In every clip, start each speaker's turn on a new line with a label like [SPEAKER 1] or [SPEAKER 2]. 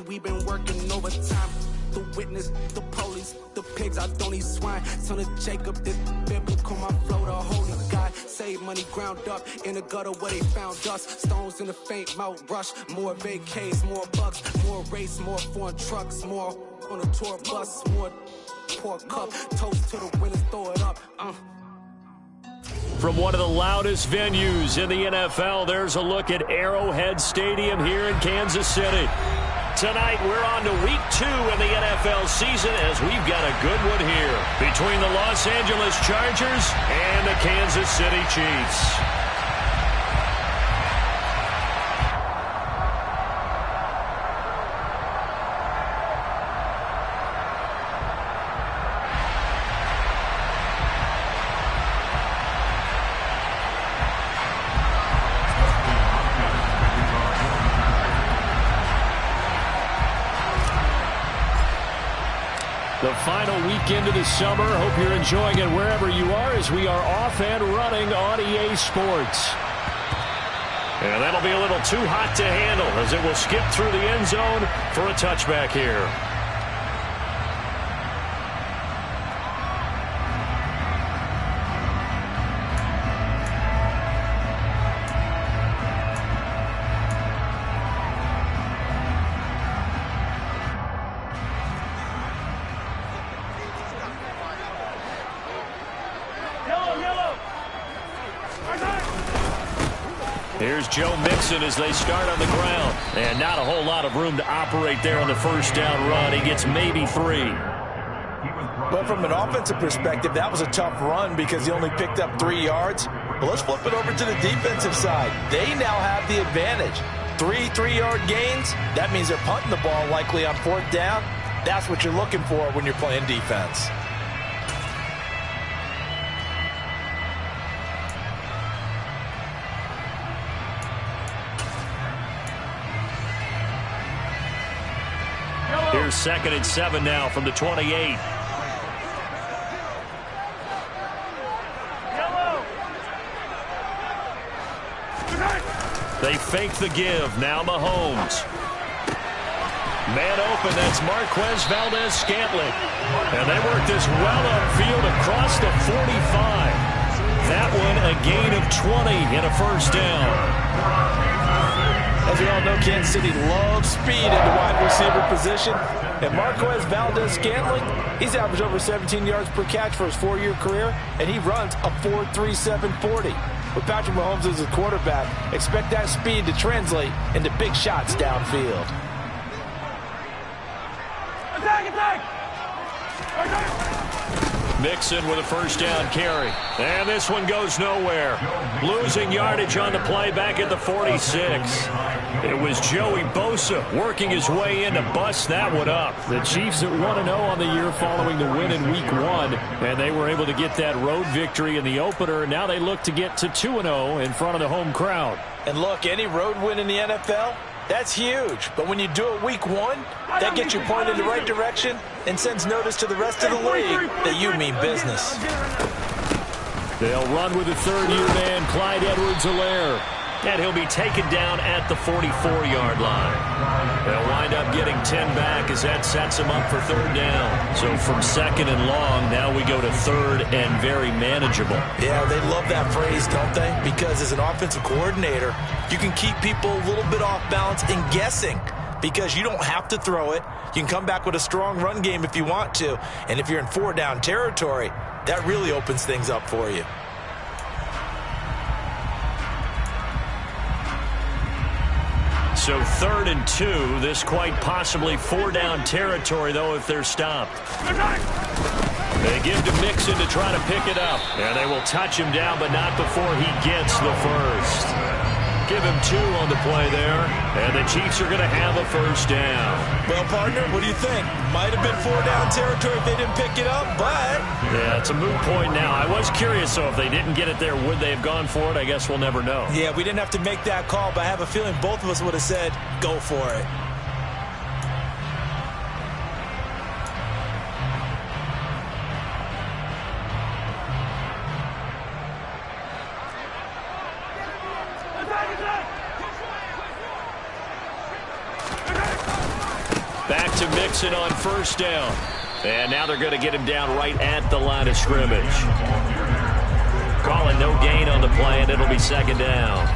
[SPEAKER 1] we've been working overtime. The witness, the police, the pigs, I don't eat swine. Son of Jacob, this biblical, my flow, the holy God. Save money ground up in the gutter where they found us. Stones in the faint mouth rush. More vacays, more bucks, more race, more foreign trucks, more on a tour bus, more pour cup. Toast to the winners, throw it up.
[SPEAKER 2] From one of the loudest venues in the NFL, there's a look at Arrowhead Stadium here in Kansas City. Tonight, we're on to week 2 in the NFL season as we've got a good one here between the Los Angeles Chargers and the Kansas City Chiefs. The final weekend of the summer. Hope you're enjoying it wherever you are as we are off and running on EA Sports. And that'll be a little too hot to handle as it will skip through the end zone for a touchback here. Here's Joe Mixon as they start on the ground. And not a whole lot of room to operate there on the first down run. He gets maybe 3.
[SPEAKER 3] But from an offensive perspective, that was a tough run because he only picked up 3 yards. But let's flip it over to the defensive side. They now have the advantage. 3 3-yard gains. That means they're punting the ball likely on 4th down. That's what you're looking for when you're playing defense.
[SPEAKER 2] Here's 2nd and 7 now from the 28. They fake the give. Now Mahomes. Man open. That's Marquez Valdez-Scantling. And they work this well upfield across the 45. That one a gain of 20 and a first down.
[SPEAKER 3] As we all know, Kansas City loves speed at the wide receiver position. And Marquez Valdez-Scantling, he's averaged over 17 yards per catch for his 4-year career, and he runs a 4.37 40. With Patrick Mahomes as his quarterback, expect that speed to translate into big shots downfield.
[SPEAKER 2] Mixon with a first down carry. And this one goes nowhere. Losing yardage on the play back at the 46. It was Joey Bosa working his way in to bust that one up. The Chiefs at 1-0 on the year following the win in week 1. And they were able to get that road victory in the opener. Now they look to get to 2-0 in front of the home crowd.
[SPEAKER 3] And look, any road win in the NFL, that's huge. But when you do it week 1, that gets you pointed in the right direction and sends notice to the rest of the league that you mean business.
[SPEAKER 2] They'll run with the 3rd-year man, Clyde Edwards-Helaire. And he'll be taken down at the 44-yard line. They'll wind up getting 10 back as that sets him up for 3rd down. So from 2nd and long, now we go to 3rd and very manageable.
[SPEAKER 3] Yeah, they love that phrase, don't they? Because as an offensive coordinator, you can keep people a little bit off balance and guessing because you don't have to throw it. You can come back with a strong run game if you want to. And if you're in 4-down territory, that really opens things up for you.
[SPEAKER 2] So 3rd and 2, this quite possibly 4-down territory, though, if they're stopped. They give to Mixon to try to pick it up. And they will touch him down, but not before he gets the first. Give him 2 on the play there, and the Chiefs are going to have a first down.
[SPEAKER 3] Well, partner, what do you think? Might have been 4-down territory if they didn't pick it up, but...
[SPEAKER 2] Yeah, it's a moot point now. I was curious, so if they didn't get it there, would they have gone for it? I guess we'll never know.
[SPEAKER 3] Yeah, we didn't have to make that call, but I have a feeling both of us would have said, go for it.
[SPEAKER 2] Back to Mixon on first down. And now they're going to get him down right at the line of scrimmage. Calling no gain on the play, and it'll be second down.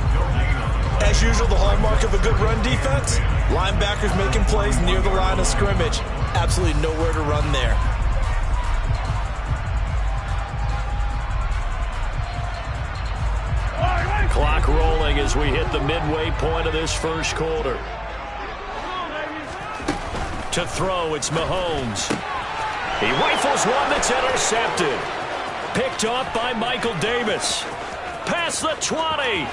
[SPEAKER 3] As usual, the hallmark of a good run defense, linebackers making plays near the line of scrimmage. Absolutely nowhere to run there.
[SPEAKER 2] Clock rolling as we hit the midway point of this first quarter. To throw, it's Mahomes. He rifles one that's intercepted. Picked off by Michael Davis. Past the 20.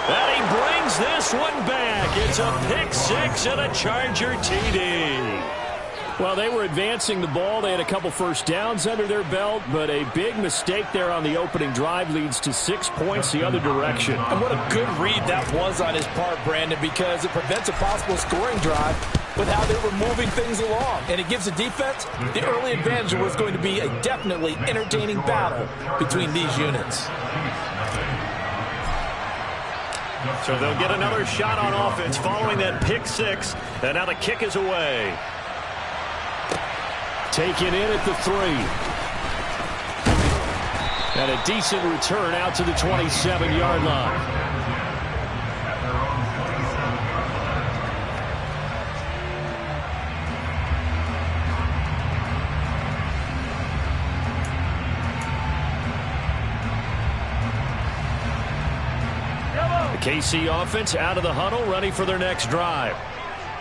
[SPEAKER 2] And he brings this one back. It's a pick six and a Charger TD. Well, they were advancing the ball. They had a couple first downs under their belt, but a big mistake there on the opening drive leads to 6 points the other direction.
[SPEAKER 3] And what a good read that was on his part, Brandon, because it prevents a possible scoring drive with how they were moving things along. And it gives the defense the early advantage. Was going to be a definitely entertaining battle between these units.
[SPEAKER 2] So they'll get another shot on offense following that pick six. And now the kick is away. Taken in at the 3. And a decent return out to the 27-yard line. KC offense out of the huddle, ready for their next drive.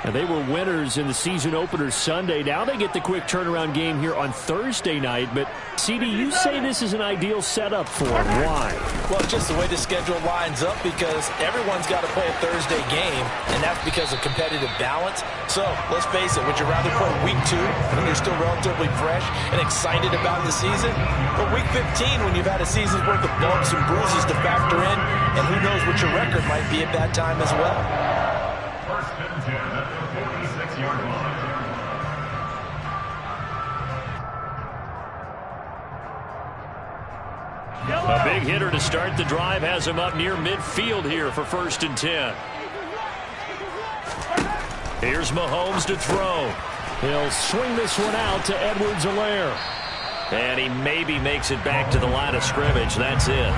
[SPEAKER 2] And they were winners in the season opener Sunday. Now they get the quick turnaround game here on Thursday night. But, CD, you say this is an ideal setup for them. Why?
[SPEAKER 3] Well, just the way the schedule lines up, because everyone's got to play a Thursday game, and that's because of competitive balance. So, let's face it, would you rather play week 2 when you're still relatively fresh and excited about the season? Or week 15 when you've had a season's worth of bumps and bruises to factor in, and who knows what your record might be at that time as well?
[SPEAKER 4] First and 10 at the 46-yard line.
[SPEAKER 2] A big hitter to start the drive has him up near midfield here for first and 10. Here's Mahomes to throw. He'll swing this one out to Edwards-Helaire. And he maybe makes it back to the line of scrimmage. That's it.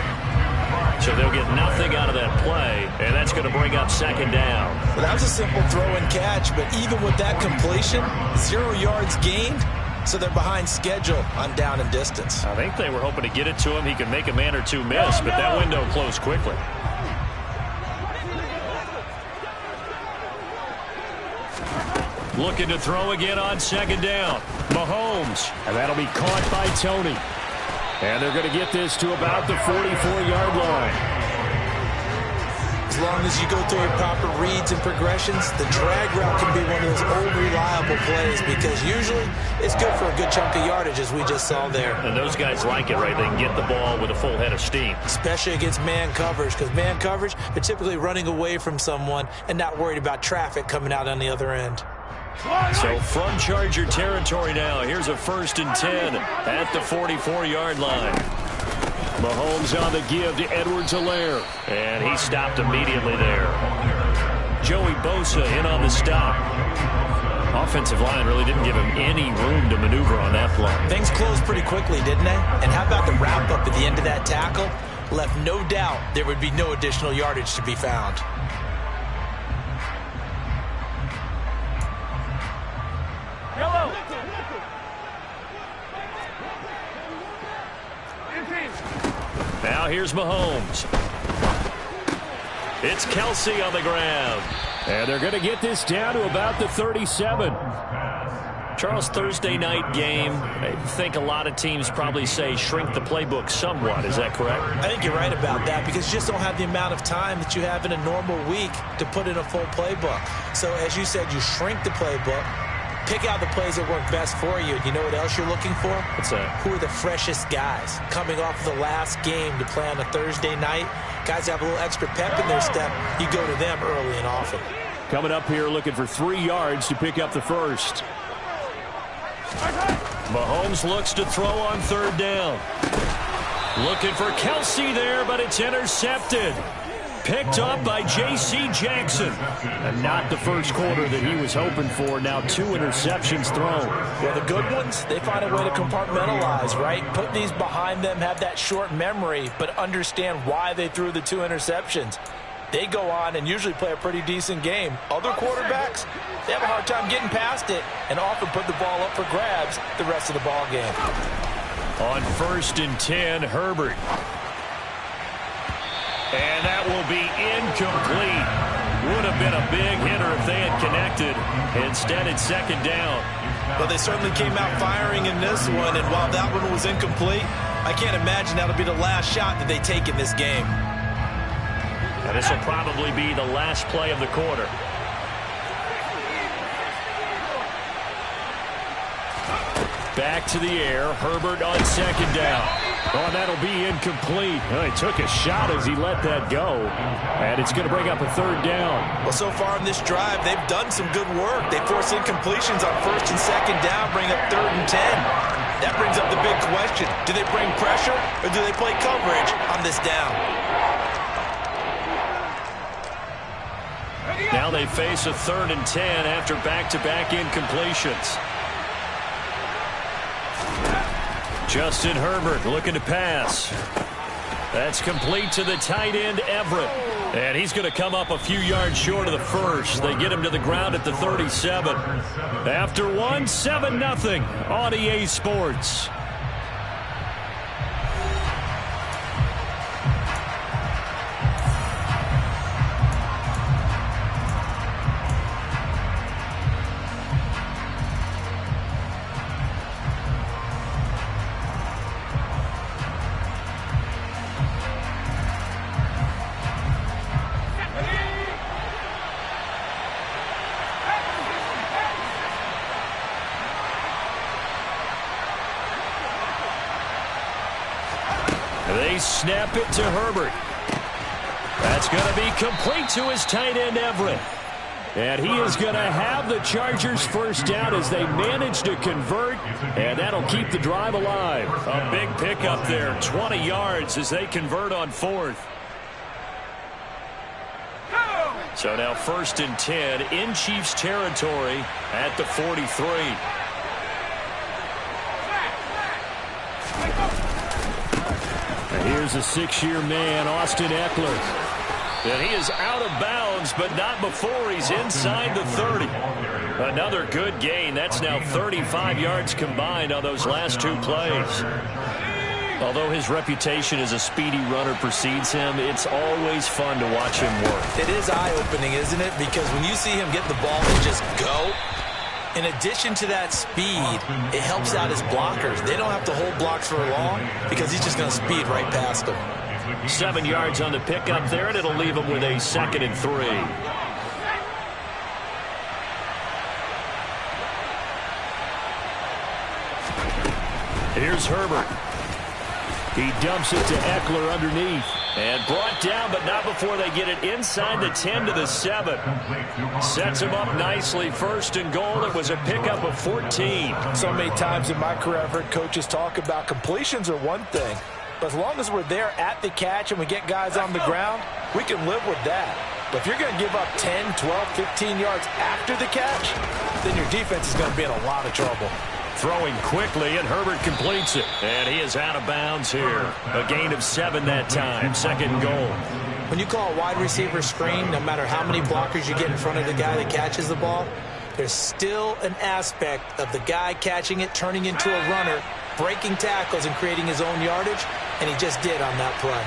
[SPEAKER 2] So they'll get nothing out of that play, and that's going to bring up second down.
[SPEAKER 3] Well, that was a simple throw and catch, but even with that completion, 0 yards gained, so they're behind schedule on down and distance.
[SPEAKER 2] I think they were hoping to get it to him. He could make a man or two miss, but that window closed quickly. Looking to throw again on second down. Mahomes, and that'll be caught by Tony. And they're going to get this to about the 44-yard line.
[SPEAKER 3] As long as you go through your proper reads and progressions, the drag route can be one of those old reliable plays, because usually it's good for a good chunk of yardage, as we just saw there.
[SPEAKER 2] And those guys like it, right? They can get the ball with a full head of steam.
[SPEAKER 3] Especially against man coverage, because man coverage, they're typically running away from someone and not worried about traffic coming out on the other end.
[SPEAKER 2] So from Charger territory now, here's a first and 10 at the 44-yard line. Mahomes on the give to Edwards-Helaire, and he stopped immediately there. Joey Bosa in on the stop. Offensive line really didn't give him any room to maneuver on that play.
[SPEAKER 3] Things closed pretty quickly, didn't they? And how about the wrap-up at the end of that tackle? Left no doubt there would be no additional yardage to be found.
[SPEAKER 2] Now here's Mahomes. It's Kelsey on the ground. And they're going to get this down to about the 37. Charles, Thursday night game, I think a lot of teams probably say shrink the playbook somewhat. Is that correct?
[SPEAKER 3] I think you're right about that, because you just don't have the amount of time that you have in a normal week to put in a full playbook. So as you said, you shrink the playbook. Pick out the plays that work best for you. You know what else you're looking for?
[SPEAKER 2] What's that?
[SPEAKER 3] Who are the freshest guys coming off of the last game to play on a Thursday night? Guys have a little extra pep in their step. You go to them early and often.
[SPEAKER 2] Coming up here looking for 3 yards to pick up the first. Mahomes looks to throw on third down. Looking for Kelsey there, but it's intercepted. Picked up by J.C. Jackson. And not the first quarter that he was hoping for. Now 2 interceptions thrown.
[SPEAKER 3] Well, the good ones, they find a way to compartmentalize, right? Put these behind them, have that short memory, but understand why they threw the 2 interceptions. They go on and usually play a pretty decent game. Other quarterbacks, they have a hard time getting past it and often put the ball up for grabs the rest of the ball game.
[SPEAKER 2] On 1st and 10, Herbert. And that will be incomplete. Would have been a big hitter if they had connected. Instead, it's 2nd down.
[SPEAKER 3] Well, they certainly came out firing in this one, and while that one was incomplete, I can't imagine that'll be the last shot that they take in this game.
[SPEAKER 2] And this will probably be the last play of the quarter. Back to the air. Herbert on 2nd down. Oh, that'll be incomplete. Well, he took a shot as he let that go. And it's going to bring up a 3rd down.
[SPEAKER 3] Well, so far in this drive, they've done some good work. They force incompletions on 1st and 2nd down, bring up 3rd and 10. That brings up the big question. Do they bring pressure or do they play coverage on this down?
[SPEAKER 2] Now they face a 3rd and 10 after back-to-back incompletions. Justin Herbert looking to pass. That's complete to the tight end, Everett. And he's going to come up a few yards short of the first. They get him to the ground at the 37. After one, 7-0 on EA Sports. They snap it to Herbert. That's going to be complete to his tight end, Everett. And he is going to have the Chargers first down as they manage to convert, and that'll keep the drive alive. A big pickup there, 20 yards as they convert on 4th. So now 1st and 10 in Chiefs territory at the 43. Here's a 6-year man, Austin Eckler. And he is out of bounds, but not before he's inside the 30. Another good gain. That's now 35 yards combined on those last 2 plays. Although his reputation as a speedy runner precedes him, it's always fun to watch him work.
[SPEAKER 3] It is eye-opening, isn't it? Because when you see him get the ball and just go, in addition to that speed, it helps out his blockers. They don't have to hold blocks for long because he's just going to speed right past them.
[SPEAKER 2] 7 yards on the pickup there, and it'll leave him with a 2nd and 3. Here's Herbert. He dumps it to Eckler underneath. And brought down, but not before they get it inside the 10 to the 7. Sets him up nicely. 1st and goal. It was a pickup of 14.
[SPEAKER 3] So many times in my career, I've heard coaches talk about completions are one thing. But as long as we're there at the catch and we get guys on the ground, we can live with that. But if you're going to give up 10, 12, 15 yards after the catch, then your defense is going to be in a lot of trouble.
[SPEAKER 2] Throwing quickly, and Herbert completes it. And he is out of bounds here. A gain of 7 that time. 2nd goal.
[SPEAKER 5] When you call a wide receiver screen, no matter how many blockers you get in front of the guy that catches the ball, there's still an aspect of the guy catching it, turning into a runner, breaking tackles and creating his own yardage, and he just did on that play.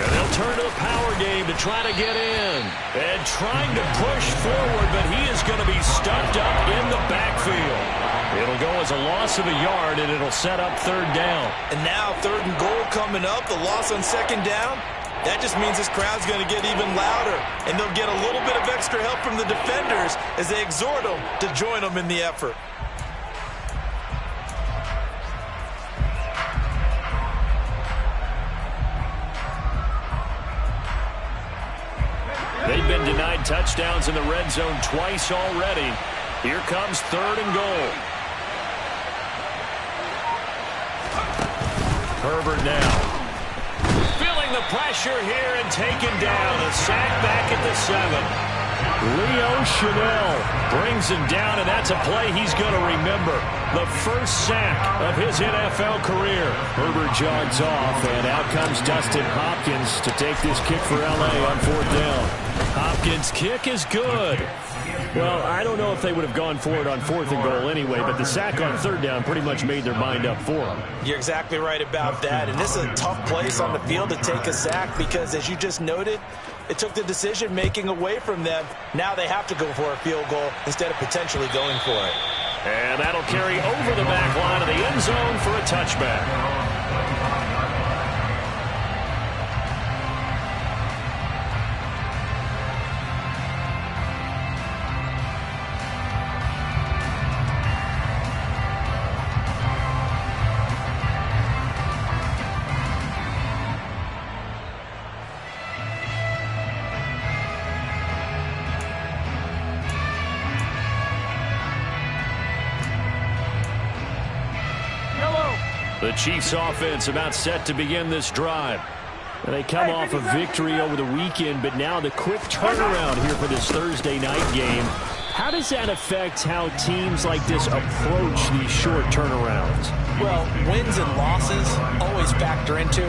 [SPEAKER 2] And they'll turn to the power game to try to get in. And trying to push forward, but he is going to be stuffed up in the backfield. It'll go as a loss of a yard, and it'll set up 3rd down.
[SPEAKER 3] And now 3rd and goal coming up, the loss on 2nd down. That just means this crowd's going to get even louder, and they'll get a little bit of extra help from the defenders as they exhort them to join them in the effort.
[SPEAKER 2] They've been denied touchdowns in the red zone twice already. Here comes 3rd and goal. Herbert now. Filling the pressure here and taken down. A sack back at the 7. Leo Chanel brings him down, and that's a play he's going to remember. The first sack of his NFL career. Herbert jogs off, and out comes Dustin Hopkins to take this kick for L.A. on 4th down. Hopkins' kick is good. Well, I don't know if they would have gone for it on 4th and goal anyway, but the sack on 3rd down pretty much made their mind up for them.
[SPEAKER 5] You're exactly right about that, and this is a tough place on the field to take a sack because, as you just noted, it took the decision-making away from them. Now they have to go for a field goal instead of potentially going for it.
[SPEAKER 2] And that'll carry over the back line of the end zone for a touchback. The Chiefs offense about set to begin this drive. They come off a victory over the weekend, but now the quick turnaround here for this Thursday night game. How does that affect how teams like this approach these short turnarounds?
[SPEAKER 5] Well, wins and losses always factor into,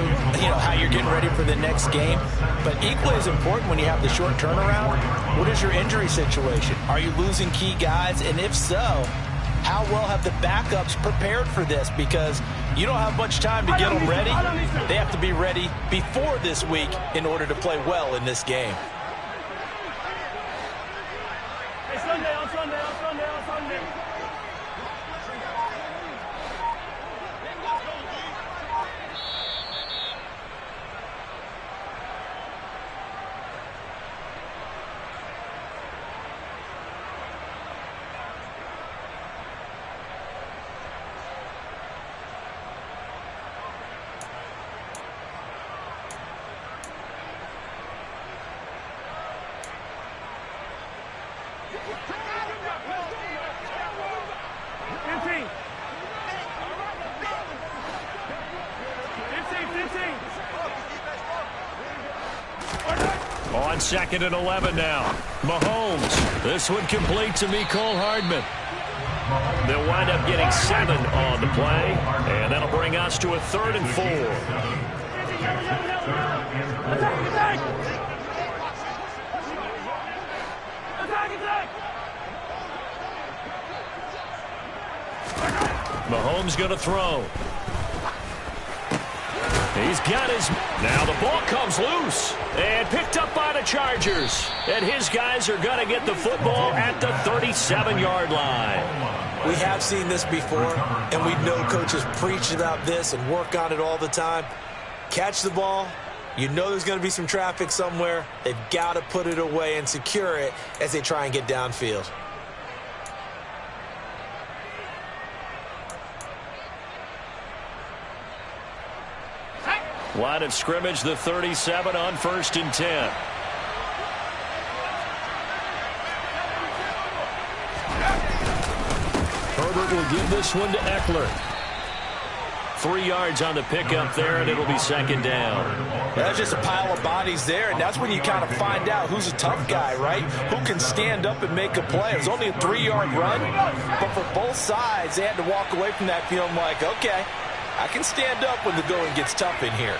[SPEAKER 5] how you're getting ready for the next game. But equally as important when you have the short turnaround, what is your injury situation? Are you losing key guys? And if so, how well have the backups prepared for this? Because you don't have much time to get them ready. They have to be ready before this week in order to play well in this game.
[SPEAKER 2] On 2nd and 11 now. Mahomes. This one complete to Mecole Hardman. They'll wind up getting 7 on the play, and that'll bring us to a 3rd and 4. Mahomes going to throw. He's got his... Now the ball comes loose and picked up by the Chargers. And his guys are going to get the football at the 37-yard line.
[SPEAKER 5] We have seen this before, and we know coaches preach about this and work on it all the time. Catch the ball. You know there's going to be some traffic somewhere. They've got to put it away and secure it as they try and get downfield.
[SPEAKER 2] Line of scrimmage, the 37 on 1st and 10. Herbert will give this one to Eckler. 3 yards on the pickup there, and it'll be 2nd down.
[SPEAKER 5] That's just a pile of bodies there, and that's when you kind of find out who's a tough guy, right? Who can stand up and make a play. It was only a 3-yard run, but for both sides, they had to walk away from that feeling like, okay, I can stand up when the going gets tough in here.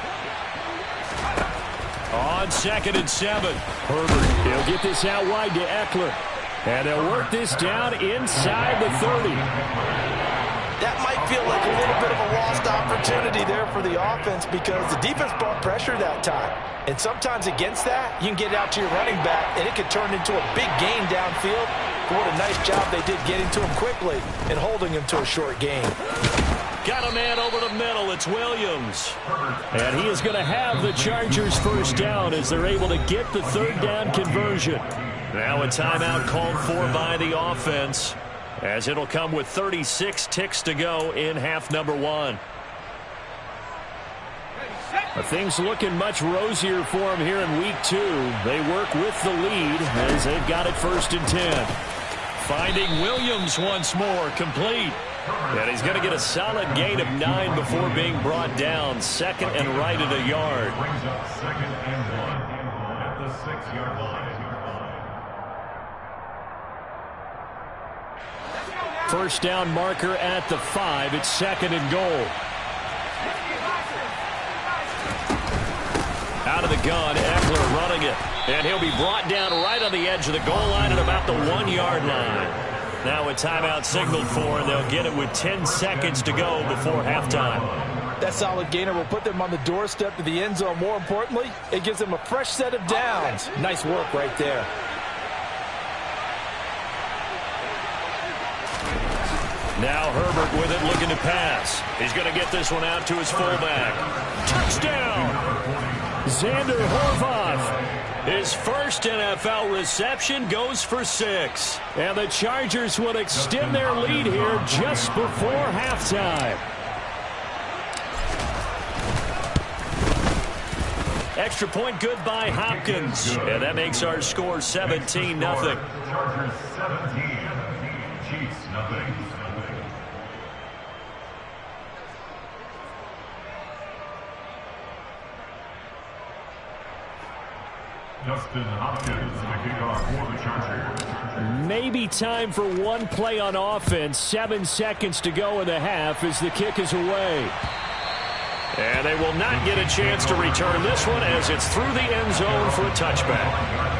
[SPEAKER 2] On 2nd and 7. Herbert, he'll get this out wide to Eckler. And they'll work this down inside the 30.
[SPEAKER 5] That might feel like a little bit of a lost opportunity there for the offense because the defense brought pressure that time. And sometimes against that, you can get out to your running back, and it could turn into a big gain downfield. But what a nice job they did getting to him quickly and holding him to a short gain.
[SPEAKER 2] Got a man over the middle. It's Williams. And he is going to have the Chargers first down as they're able to get the 3rd down conversion. Now a timeout called for by the offense as it'll come with 36 ticks to go in half number 1. Things looking much rosier for them here in week 2. They work with the lead as they've got it 1st and 10. Finding Williams once more, complete. And he's going to get a solid gain of 9 before being brought down. Second and right at a yard.
[SPEAKER 4] Brings up second and 1 at the 6-yard line.
[SPEAKER 2] First down marker at the 5. It's second and goal. Out of the gun, Eckler running it. And he'll be brought down right on the edge of the goal line at about the 1-yard line. Now a timeout signaled for, and they'll get it with 10 seconds to go before halftime.
[SPEAKER 3] That solid gainer will put them on the doorstep to the end zone. More importantly, it gives them a fresh set of downs. Nice work right there.
[SPEAKER 2] Now Herbert with it, looking to pass. He's going to get this one out to his fullback. Touchdown! Xander Horvath. His first NFL reception goes for 6. And the Chargers will extend their lead here just before halftime. Extra point good by Hopkins. And that makes our score 17-0.
[SPEAKER 4] Chargers 17, Chiefs nothing. Justin Hopkins, the kickoff for the Chargers.
[SPEAKER 2] Maybe time for one play on offense. 7 seconds to go in the half as the kick is away. And they will not get a chance to return this one as it's through the end zone for a touchback.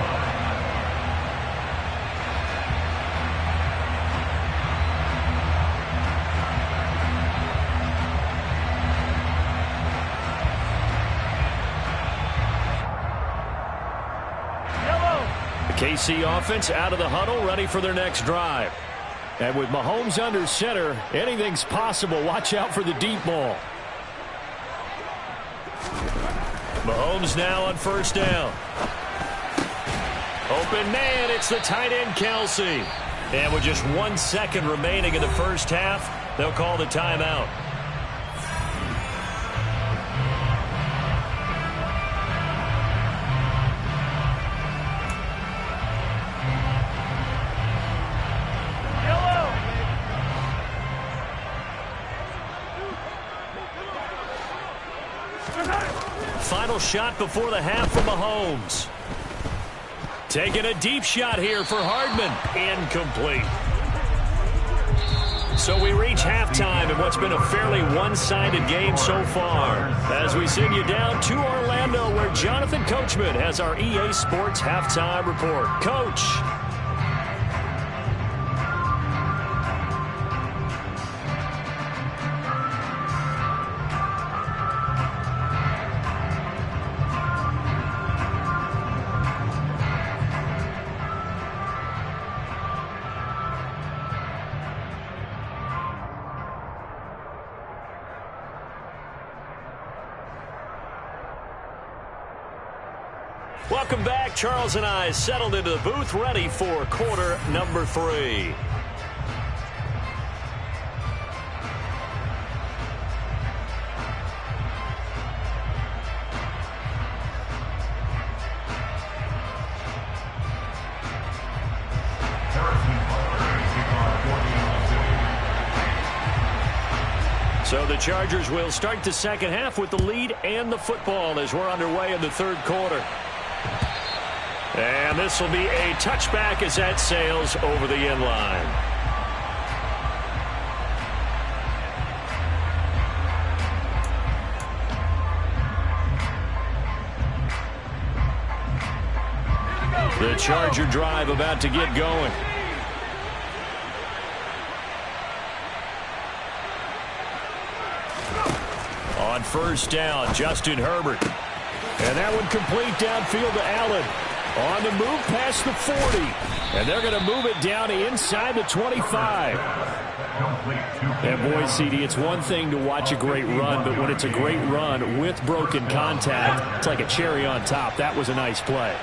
[SPEAKER 2] KC offense out of the huddle, ready for their next drive. And with Mahomes under center, anything's possible. Watch out for the deep ball. Mahomes now on first down. Open man, it's the tight end Kelsey. And with just 1 second remaining in the first half, they'll call the timeout. Final shot before the half for Mahomes. Taking a deep shot here for Hardman. Incomplete. So we reach halftime in what's been a fairly one-sided game so far. As we send you down to Orlando, where Jonathan Coachman has our EA Sports halftime report. Coach. Welcome back. Charles and I settled into the booth, ready for quarter number 3. So the Chargers will start the second half with the lead and the football as we're underway in the third quarter. And this will be a touchback as that sails over the end line. The Charger drive about to get going. On first down, Justin Herbert. And that one complete downfield to Allen. On the move past the 40. And they're going to move it down inside the 25. And boy, CD, it's one thing to watch a great run, but when it's a great run with broken contact, it's like a cherry on top. That was a nice play.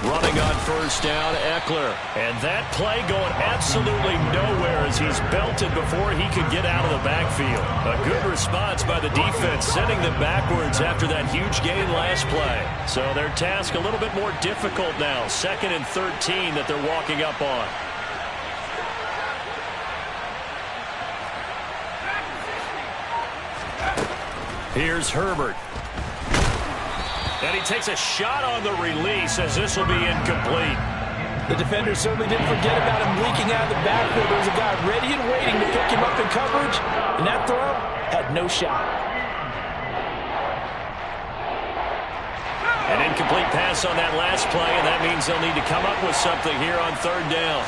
[SPEAKER 2] Running on first down, Eckler. And that play going absolutely nowhere as he's belted before he could get out of the backfield. A good response by the defense, sending them backwards after that huge gain last play. So their task a little bit more difficult now. 2nd and 13 that they're walking up on. Here's Herbert. And he takes a shot on the release as this will be incomplete.
[SPEAKER 3] The defender certainly didn't forget about him leaking out of the backfield. There was a guy ready and waiting to pick him up in coverage, and that throw had no shot.
[SPEAKER 2] An incomplete pass on that last play, and that means they'll need to come up with something here on third down.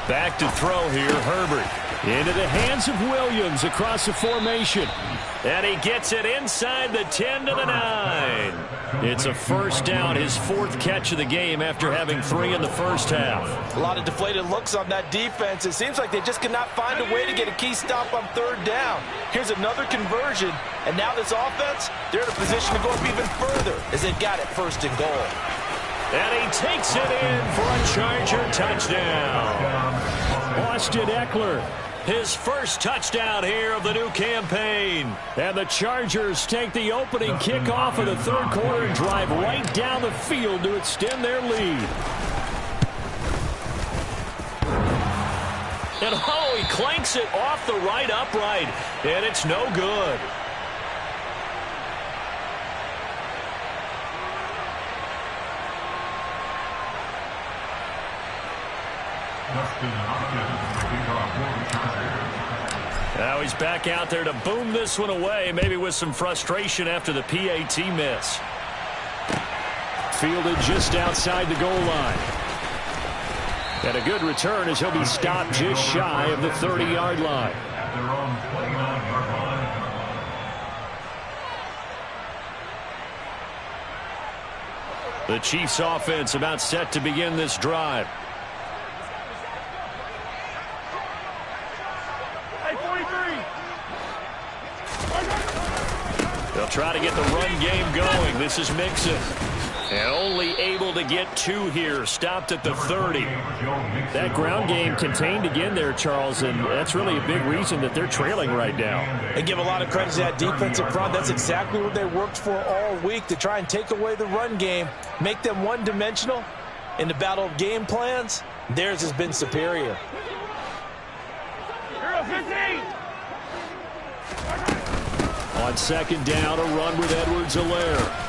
[SPEAKER 2] Back to throw here, Herbert. Into the hands of Williams across the formation. And he gets it inside the 10 to the 9. It's a first down, his 4th catch of the game after having 3 in the first half.
[SPEAKER 3] A lot of deflated looks on that defense. It seems like they just cannot find a way to get a key stop on third down. Here's another conversion, and now this offense, they're in a position to go up even further as they've got it 1st and goal.
[SPEAKER 2] And he takes it in for a Charger touchdown. Austin Eckler, his first touchdown here of the new campaign. And the Chargers take the opening kickoff of the third quarter and drive right down the field to extend their lead. And oh, he clanks it off the right upright, and it's no good. Now he's back out there to boom this one away, maybe with some frustration after the PAT miss. Fielded just outside the goal line. And a good return as he'll be stopped just shy of the 30-yard line. The Chiefs offense about set to begin this drive. They'll try to get the run game going. This is Mixon. And only able to get 2 here. Stopped at the 30. That ground game contained again there, Charles, and that's really a big reason that they're trailing right now.
[SPEAKER 3] They give a lot of credit to that defensive front. That's exactly what they worked for all week, to try and take away the run game, make them one-dimensional. In the battle of game plans, theirs has been superior.
[SPEAKER 2] On second down, a run with Edwards-Helaire.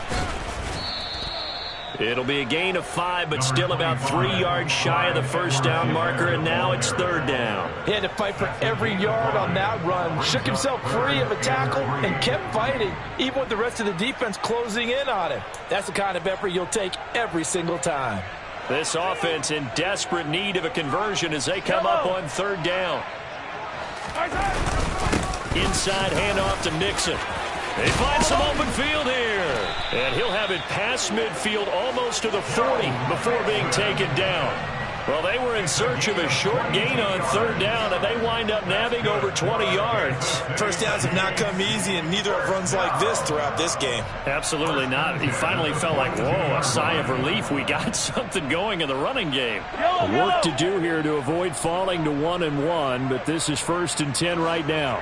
[SPEAKER 2] It'll be a gain of 5, but still about 3 yards shy of the first down marker, and now it's third down.
[SPEAKER 3] He had to fight for every yard on that run, shook himself free of a tackle, and kept fighting, even with the rest of the defense closing in on him. That's the kind of effort you'll take every single time.
[SPEAKER 2] This offense in desperate need of a conversion as they come up on third down. Inside handoff to Mixon. They find some open field here. And he'll have it past midfield almost to the 40 before being taken down. Well, they were in search of a short gain on third down, and they wind up nabbing over 20 yards.
[SPEAKER 3] First downs have not come easy, and neither have runs like this throughout this game.
[SPEAKER 2] Absolutely not. He finally felt like, whoa, a sigh of relief. We got something going in the running game. Work to do here to avoid falling to 1-1, but this is 1st and 10 right now.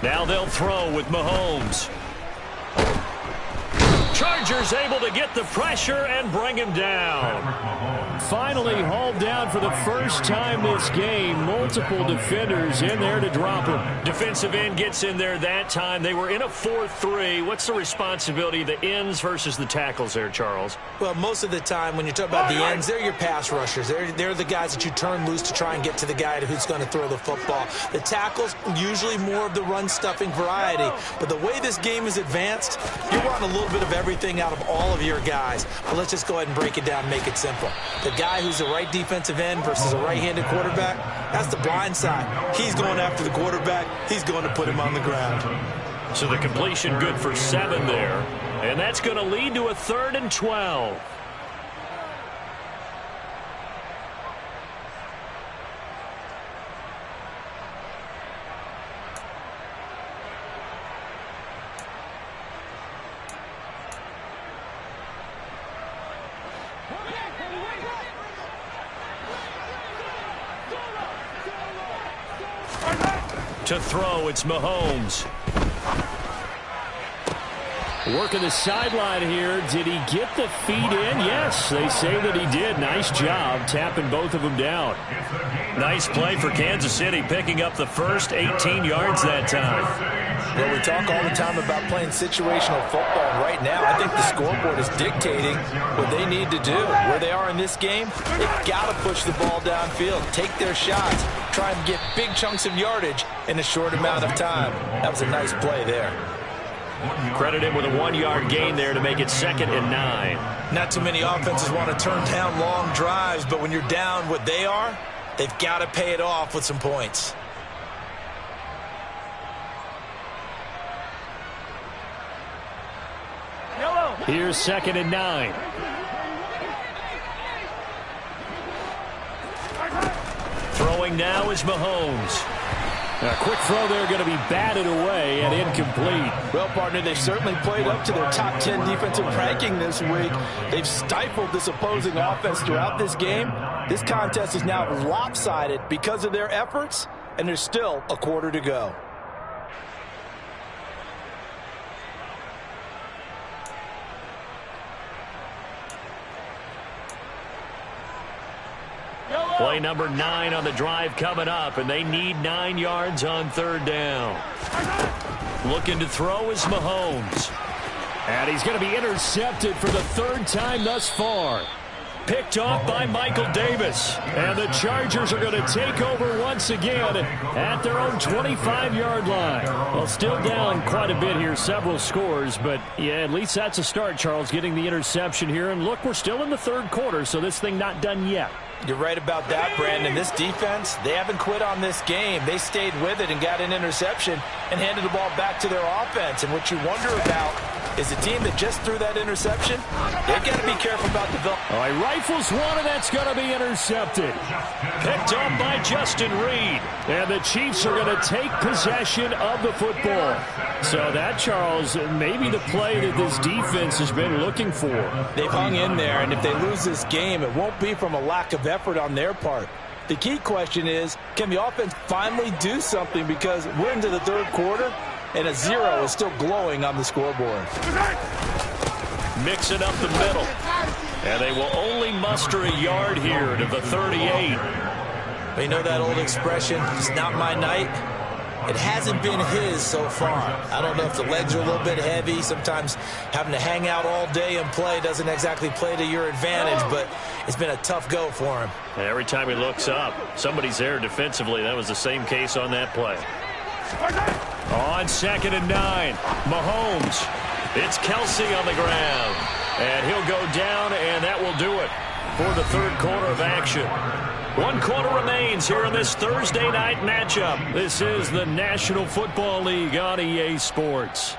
[SPEAKER 2] Now they'll throw with Mahomes. Chargers able to get the pressure and bring him down. Finally hauled down for the first time this game. Multiple defenders in there to drop him. Defensive end gets in there that time. They were in a 4-3. What's the responsibility of the ends versus the tackles there, Charles?
[SPEAKER 5] Well, most of the time when you talk about the ends, they're your pass rushers. They're the guys that you turn loose to try and get to the guy who's going to throw the football. The tackles, usually more of the run-stuffing variety. But the way this game is advanced, you're wanting a little bit of everything out of all of your guys. But let's just go ahead and break it down and make it simple. The guy who's the right defensive end versus a right-handed quarterback, that's the blind side. He's going after the quarterback. He's going to put him on the ground.
[SPEAKER 2] So the completion good for 7 there. And that's going to lead to a 3rd and 12. To throw, it's Mahomes. Working the sideline here. Did he get the feet in? Yes, they say that he did. Nice job tapping both of them down. Nice play for Kansas City, picking up the first 18 yards that time.
[SPEAKER 3] Well, we talk all the time about playing situational football. Right now, I think the scoreboard is dictating what they need to do. Where they are in this game, they've got to push the ball downfield, take their shots, try and get big chunks of yardage in a short amount of time. That was a nice play there.
[SPEAKER 2] Credit him with a 1-yard gain there to make it 2nd and 9.
[SPEAKER 3] Not too many offenses want to turn down long drives, but when you're down what they are, they've got to pay it off with some points.
[SPEAKER 2] Here's 2nd and 9. Throwing now is Mahomes. A quick throw there going to be batted away and incomplete.
[SPEAKER 3] Well, partner, they've certainly played up to their top 10 defensive ranking this week. They've stifled this opposing offense throughout this game. This contest is now lopsided because of their efforts, and there's still a quarter to go.
[SPEAKER 2] Play number 9 on the drive coming up, and they need 9 yards on 3rd down. Looking to throw is Mahomes. And he's going to be intercepted for the 3rd time thus far. Picked off by Michael Davis. And the Chargers are going to take over once again at their own 25-yard line. Well, still down quite a bit here, several scores. But, yeah, at least that's a start, Charles, getting the interception here. And, look, we're still in the 3rd quarter, so this thing not done yet.
[SPEAKER 3] You're right about that, Brandon. This defense, they haven't quit on this game. They stayed with it and got an interception and handed the ball back to their offense. And what you wonder about is a team that just threw that interception, they've got to be careful about development.
[SPEAKER 2] All right, rifles one, and that's going to be intercepted. Picked up by Justin Reed. And the Chiefs are going to take possession of the football. So that, Charles, maybe the play that this defense has been looking for.
[SPEAKER 3] They've hung in there, and if they lose this game, it won't be from a lack of effort on their part. The key question is, can the offense finally do something, because we're into the 3rd quarter, and a 0 is still glowing on the scoreboard.
[SPEAKER 2] Mix it up the middle. And they will only muster a yard here to the 38.
[SPEAKER 5] You know that old expression, it's not my night? It hasn't been his so far. I don't know if the legs are a little bit heavy. Sometimes having to hang out all day and play doesn't exactly play to your advantage, but it's been a tough go for him.
[SPEAKER 2] And every time he looks up, somebody's there defensively. That was the same case on that play. On 2nd and 9, Mahomes. It's Kelsey on the ground. And he'll go down, and that will do it for the 3rd quarter of action. 1 quarter remains here in this Thursday night matchup. This is the National Football League on EA Sports.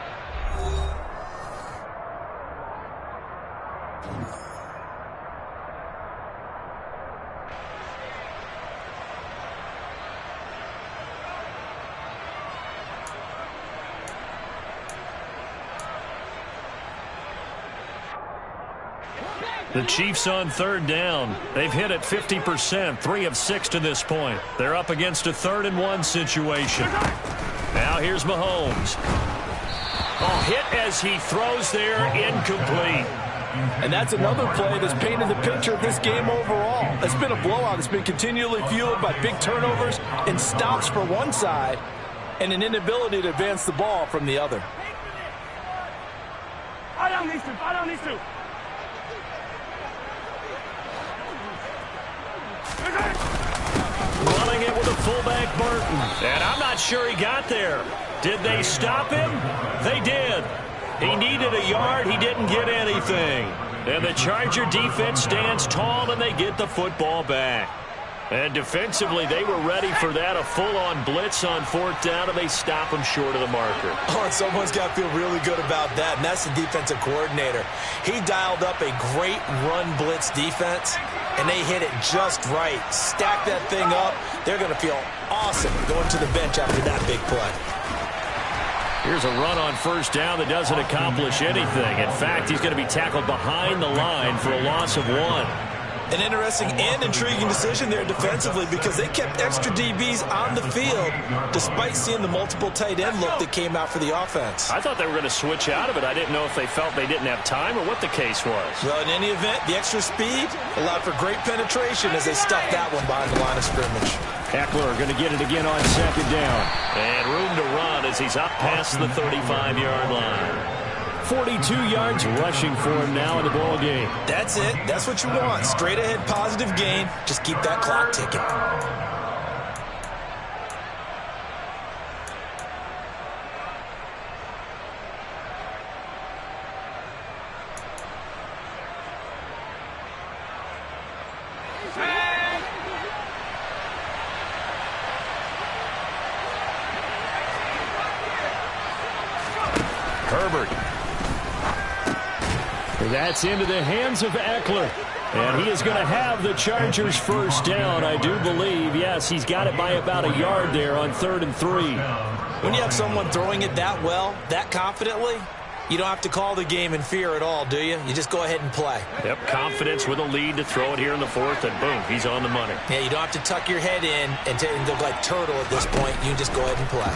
[SPEAKER 2] The Chiefs on 3rd down. They've hit it 50%, 3 of 6 to this point. They're up against a 3rd and 1 situation. Now here's Mahomes. Oh, hit as he throws there, incomplete.
[SPEAKER 3] And that's another play that's painted the picture of this game overall. It's been a blowout. It's been continually fueled by big turnovers and stops for one side and an inability to advance the ball from the other.
[SPEAKER 6] I don't need to.
[SPEAKER 2] Running it with a fullback, Burton. And I'm not sure he got there. Did they stop him? They did. He needed a yard. He didn't get anything. And the Charger defense stands tall, and they get the football back. And defensively, they were ready for that, a full-on blitz on 4th down, and they stop him short of the marker.
[SPEAKER 5] Oh, and someone's got to feel really good about that, and that's the defensive coordinator. He dialed up a great run blitz defense, and they hit it just right. Stack that thing up. They're going to feel awesome going to the bench after that big play.
[SPEAKER 2] Here's a run on 1st down that doesn't accomplish anything. In fact, he's going to be tackled behind the line for a loss of 1.
[SPEAKER 5] An interesting and intriguing decision there defensively because they kept extra DBs on the field despite seeing the multiple tight end look that came out for the offense.
[SPEAKER 2] I thought they were going to switch out of it. I didn't know if they felt they didn't have time or what the case was.
[SPEAKER 5] Well, in any event, the extra speed allowed for great penetration as they stuffed that one behind the line of scrimmage.
[SPEAKER 2] Eckler going to get it again on second down. And room to run as he's up past the 35-yard line. 42 yards rushing for him now in the ball game.
[SPEAKER 5] That's it. That's what you want. Straight ahead positive gain. Just keep that clock ticking.
[SPEAKER 2] Herbert. That's into the hands of Eckler. And he is going to have the Chargers first down, I do believe. Yes, he's got it by about a yard there on 3rd and 3.
[SPEAKER 5] When you have someone throwing it that well, that confidently, you don't have to call the game in fear at all, do you? You just go ahead and play.
[SPEAKER 2] Yep, confidence with a lead to throw it here in the 4th, and boom, he's on the money.
[SPEAKER 5] Yeah, you don't have to tuck your head in and look like turtle at this point. You can just go ahead and play.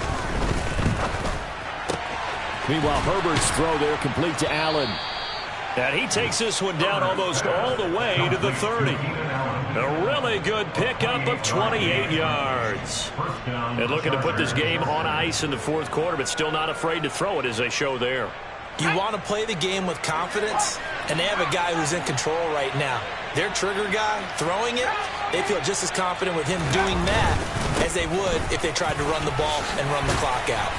[SPEAKER 2] Meanwhile, Herbert's throw there complete to Allen. And he takes this one down almost all the way to the 30. A really good pickup of 28 yards. And looking to put this game on ice in the 4th quarter, but still not afraid to throw it as they show there.
[SPEAKER 5] You want to play the game with confidence, and they have a guy who's in control right now. Their trigger guy throwing it, they feel just as confident with him doing that as they would if they tried to run the ball and run the clock out.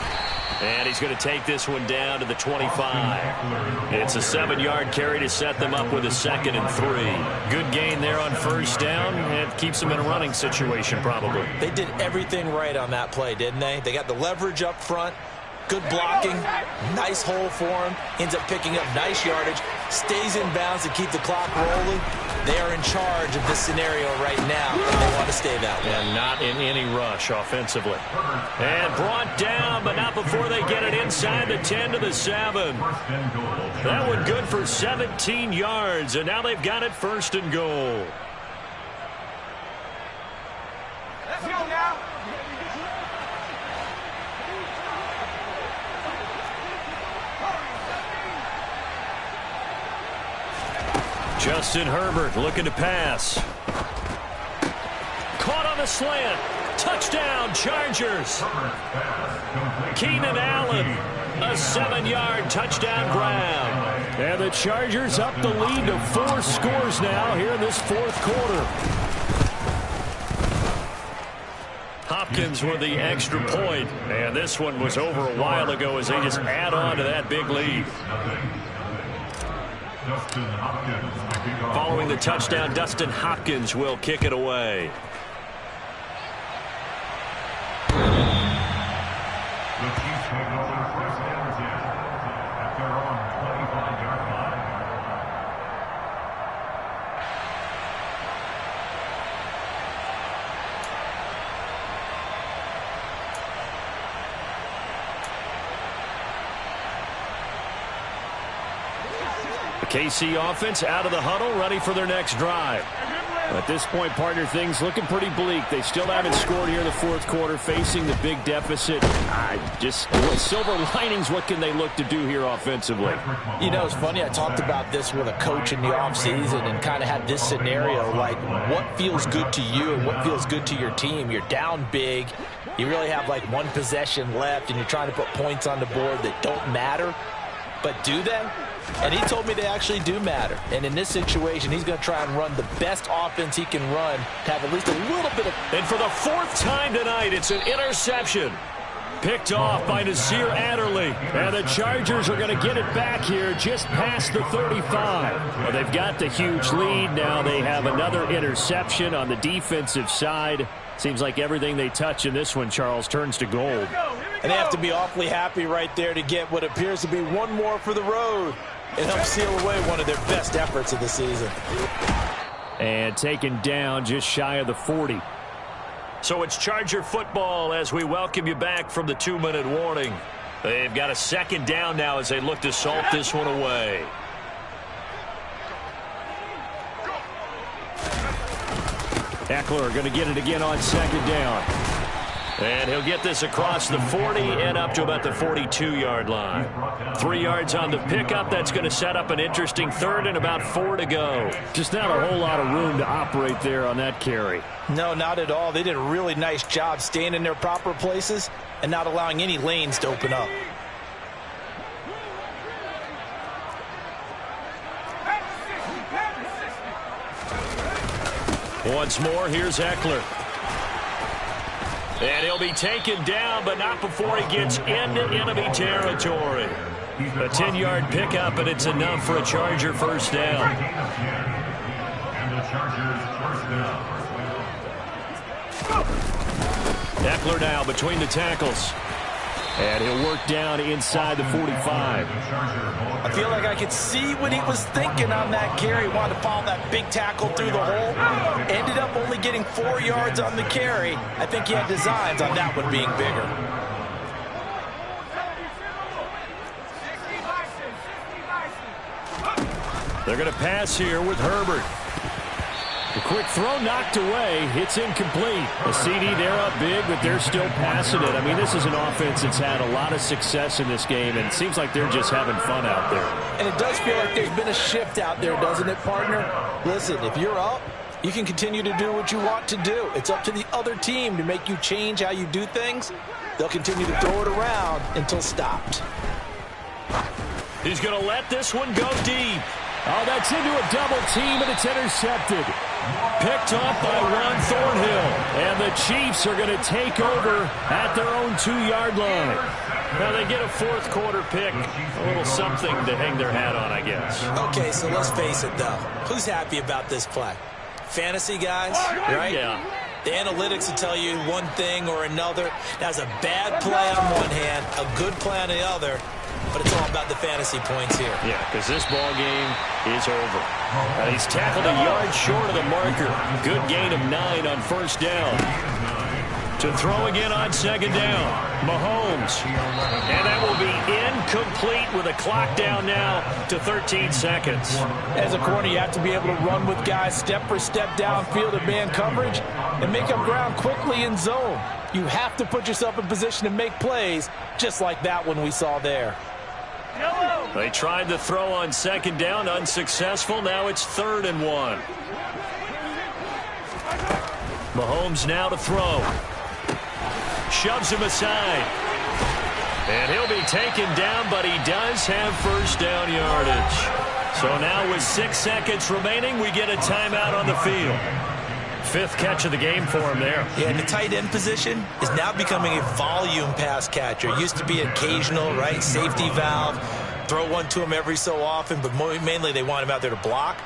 [SPEAKER 2] And he's going to take this one down to the 25. It's a 7-yard carry to set them up with a 2nd and 3. Good gain there on first down. It keeps them in a running situation probably.
[SPEAKER 5] They did everything right on that play, didn't they? They got the leverage up front. Good blocking. Nice hole for him. Ends up picking up nice yardage. Stays in bounds to keep the clock rolling. They are in charge of this scenario right now, and they want to stay that way.
[SPEAKER 2] And not in any rush offensively. And brought down, but not before they get it inside the 10 to the 7. That one good for 17 yards, and now they've got it 1st and goal.
[SPEAKER 6] Let's go now.
[SPEAKER 2] Justin Herbert looking to pass. Caught on the slant. Touchdown, Chargers. Keenan Allen, a 7-yard touchdown grab. And the Chargers up the lead to 4 scores now here in this 4th quarter. Hopkins with the extra point. And this one was over a while ago as they just add on to that big lead. Following the touchdown, Dustin Hopkins will kick it away.
[SPEAKER 4] The Chiefs take over 1st and 10 at their own 25-yard line.
[SPEAKER 2] The KC offense out of the huddle, ready for their next drive. At this point, partner, things looking pretty bleak. They still haven't scored here in the 4th quarter, facing the big deficit. Silver linings, what can they look to do here offensively?
[SPEAKER 5] You know, it's funny, I talked about this with a coach in the offseason and kind of had this scenario, like what feels good to you and what feels good to your team. You're down big. You really have like 1 possession left, and you're trying to put points on the board that don't matter. But do they? And he told me they actually do matter. And in this situation, he's going to try and run the best offense he can run to have at least a little bit of...
[SPEAKER 2] And for the 4th time tonight, it's an interception. Picked off by Nasir Adderley. And the Chargers are going to get it back here just past the 35. Well, they've got the huge lead. Now they have another interception on the defensive side. Seems like everything they touch in this one, Charles, turns to gold.
[SPEAKER 5] And they have to be awfully happy right there to get what appears to be one more for the road and help seal away one of their best efforts of the season.
[SPEAKER 2] And taken down just shy of the 40. So it's Charger football as we welcome you back from the 2-minute warning. They've got a 2nd down now as they look to salt this one away. Eckler going to get it again on second down. And he'll get this across the 40 and up to about the 42-yard line. 3 yards on the pickup. That's going to set up an interesting third and about 4 to go. Just not a whole lot of room to operate there on that carry.
[SPEAKER 5] No, not at all. They did a really nice job staying in their proper places and not allowing any lanes to open up.
[SPEAKER 2] Once more, here's Eckler. And he'll be taken down, but not before he gets into enemy territory. A 10-yard pickup, and it's enough for a Charger first down.
[SPEAKER 4] And the Chargers first down.
[SPEAKER 2] Eckler now between the tackles. And he'll work down inside the 45.
[SPEAKER 5] I feel like I could see what he was thinking on that carry. He wanted to follow that big tackle through the hole. Ended up only getting 4 yards on the carry. I think he had designs on that one being bigger.
[SPEAKER 2] They're going to pass here with Herbert. The quick throw knocked away. It's incomplete. The CD, they're up big, but they're still passing it. I mean, this is an offense that's had a lot of success in this game, and it seems like they're just having fun out there.
[SPEAKER 5] And it does feel like there's been a shift out there, doesn't it, partner? Listen, if you're up, you can continue to do what you want to do. It's up to the other team to make you change how you do things. They'll continue to throw it around until stopped.
[SPEAKER 2] He's going to let this one go deep.
[SPEAKER 3] Oh, that's into a double team, and it's intercepted.
[SPEAKER 2] Picked off by Ron Thornhill. And the Chiefs are going to take over at their own 2-yard line. Now they get a fourth quarter pick. A little something to hang their hat on, I guess.
[SPEAKER 5] Okay, so let's face it, though. Who's happy about this play? Fantasy guys, right?
[SPEAKER 2] Yeah.
[SPEAKER 5] The analytics will tell you one thing or another. That's a bad play on one hand, a good play on the other. But it's all about the fantasy points here.
[SPEAKER 2] Yeah, because this ball game is over. He's tackled a yard short of the marker. Good gain of 9 on first down. To throw again on second down. Mahomes. And that will be incomplete with a clock down now to 13 seconds.
[SPEAKER 5] As a corner, you have to be able to run with guys step for step downfield in man coverage and make up ground quickly in zone. You have to put yourself in position to make plays, just like that one we saw there.
[SPEAKER 2] They tried to throw on second down, unsuccessful. Now it's 3rd and 1. Mahomes now to throw. Shoves him aside. And he'll be taken down, but he does have first down yardage. So now with 6 seconds remaining, we get a timeout on the field. 5th catch of the game for him there.
[SPEAKER 5] Yeah, and the tight end position is now becoming a volume pass catcher. It used to be occasional, right? Safety valve. Throw one to him every so often, but mainly they want him out there to block.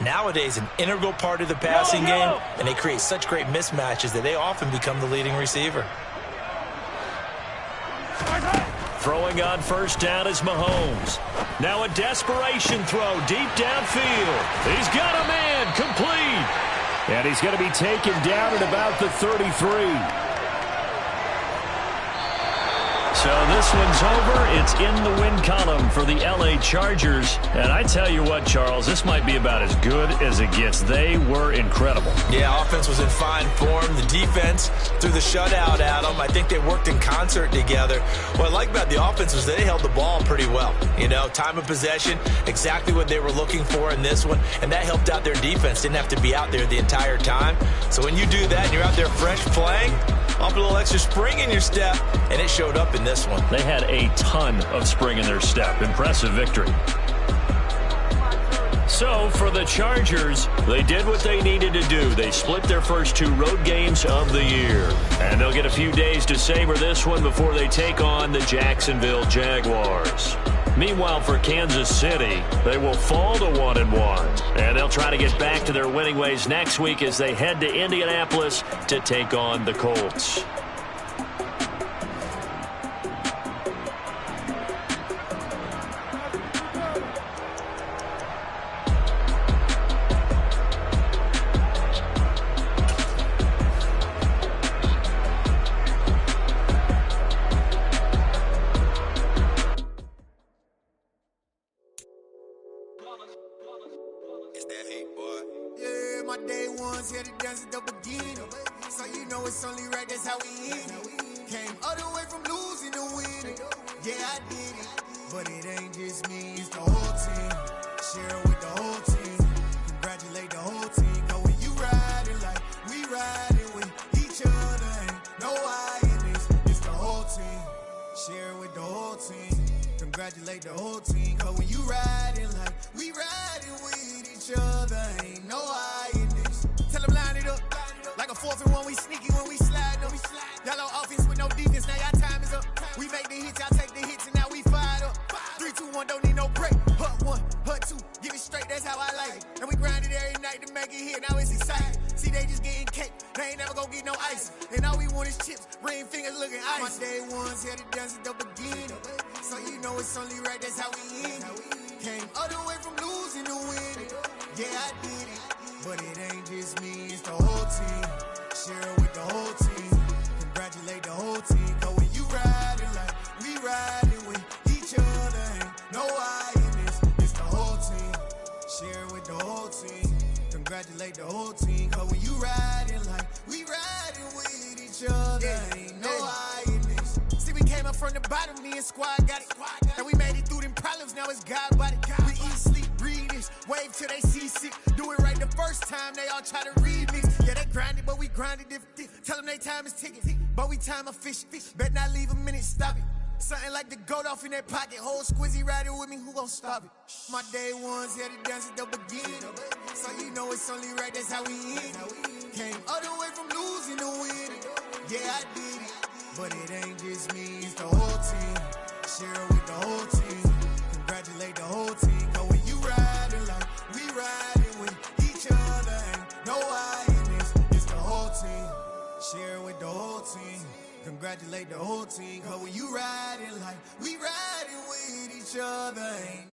[SPEAKER 5] Nowadays, an integral part of the passing game, and they create such great mismatches that they often become the leading receiver.
[SPEAKER 2] Throwing on first down is Mahomes. Now a desperation throw deep downfield. He's got a man, complete. And he's going to be taken down at about the 33. So this one's over. It's in the win column for the L.A. Chargers. And I tell you what, Charles, this might be about as good as it gets. They were incredible.
[SPEAKER 5] Yeah, offense was in fine form. The defense threw the shutout at them. I think they worked in concert together. What I like about the offense was they held the ball pretty well. You know, time of possession, exactly what they were looking for in this one. And that helped out their defense. Didn't have to be out there the entire time. So when you do that and you're out there fresh playing, up a little extra spring in your step, and it showed up in this one.
[SPEAKER 2] They had a ton of spring in their step. Impressive victory. So for the Chargers, they did what they needed to do. They split their first 2 road games of the year. And they'll get a few days to savor this one before they take on the Jacksonville Jaguars. Meanwhile, for Kansas City, they will fall to 1-1. And they'll try to get back to their winning ways next week as they head to Indianapolis to take on the Colts.
[SPEAKER 1] My day ones here to dance at the beginning. So you know it's only right, that's how we end it. Came all the way from losing to winning. Yeah, I did it. But it ain't just me, it's the whole team. Share it with the whole team. Congratulate the whole team. Cause when you riding like we riding with each other, ain't no I in this. It's the whole team. Share it with the whole team. Congratulate the whole team. Cause when you riding like we riding with each other, ain't no I in this. Tell them line it up. Like a 4th and 1, we sneaky when we slide them. Y'all on offense with no defense, now y'all time is up. We make the hits, y'all take the hits, and now we fired up. 3, 2, 1, don't need no break. Hut 1, hut 2, give it straight, that's how I like it. And we grind it every night to make it hit, now it's exciting. See, they just getting cake, they ain't never gonna get no ice. And all we want is chips, ring fingers looking ice. My day ones here to dance at the beginning. So you know it's only right, that's how we end it. Came all the way from losing to winning. Yeah, I did it. But it ain't just me, it's the whole team. Share it with the whole team. Congratulate the whole team. Cause when you riding like we riding with each other, ain't no I in this. It's the whole team. Share it with the whole team. Congratulate the whole team. Cause when you riding like we riding with each other, ain't no I in this. See, we came up from the bottom, me and squad got it. And we made it through them problems, now it's God body. We eat, sleep, breathe this, wave till they seasick. Do it right the first time, they all try to remix. Yeah, they grind it, but we grind it different. Tell them they time is ticking, but we time efficient. Bet not leave a minute, stop it. Something like the goat off in their pocket. Whole squizzy riding with me, who gon' stop it? My day ones here to dance at the beginning. So you know it's only right, that's how we end it. Came all the way from losing to winning. Yeah, I did it. But it ain't just me, it's the whole team. Share it with the whole team. Congratulate the whole team. Cause when you riding like we riding with each other, ain't no I in this. It's the whole team. Share it with the whole team. Congratulate the whole team. Cause when you riding like we riding with each other, ain't